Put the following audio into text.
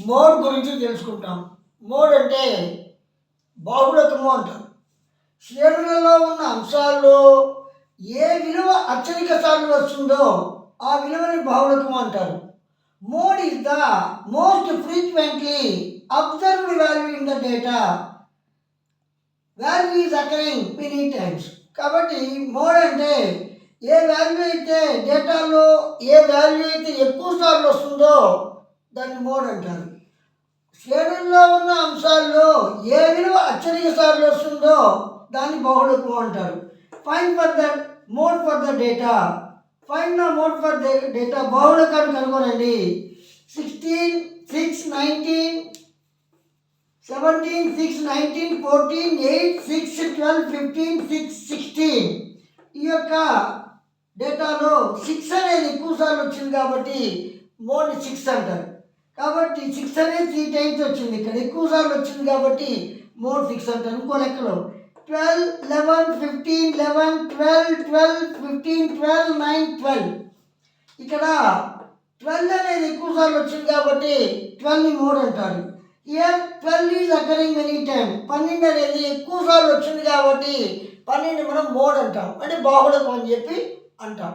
Mode గురించి తెలుసుకుంటాం. Mode అంటే బాహుళకము అంటారు. శ్రేణులలో ఉన్న అంశాల్లో ఏ విలువ అత్యధిక సార్లు వస్తుందో ఆ విలువని బాహుళకము అంటారు. Mode is the most frequently observed value in the data. Value is occurring many times. కాబట్టి మోడ్ అంటే ఏ వాల్యూ అయితే డేటాలో ఏ వాల్యూ అయితే ఎక్కువ సార్లు వస్తుందో దాన్ని మోడ్ అంటారు. శ్రేణుల్లో ఉన్న అంశాల్లో ఏ విలువ అత్యధిక సార్లు వస్తుందో దాన్ని బహుళకము అంటారు. Find for the mode for the data. Find the mode for the data. బహుళకాన్ని కనుగొనండి. 16, 6, 19, 17, 6, 19, 14, 8, 6, 12, 15, 6, 16. ఈ యొక్క డేటాలో 6 అనేది ఎక్కువ సార్లు వచ్చింది కాబట్టి మోడ్ 6 అంటారు. కాబట్టి 6 అనేది 3 టైమ్స్ వచ్చింది, ఇక్కడ ఎక్కువ సార్లు వచ్చింది కాబట్టి మోడ్ 6 అంటారు. ఇంకో లెక్కలో 12, 11, 15, 11, 12, 12, 15, 12, 9, 12. ఇక్కడ 12 అనేది ఎక్కువ సార్లు వచ్చింది కాబట్టి 12ని మోడ్ అంటారు. Here 12 is occurring many time. 12 అనేది ఎక్కువ సార్లు వచ్చింది కాబట్టి 12ని మనం మోడ్ అంటాం, అంటే బాహుళకం అని చెప్పి అంటాం.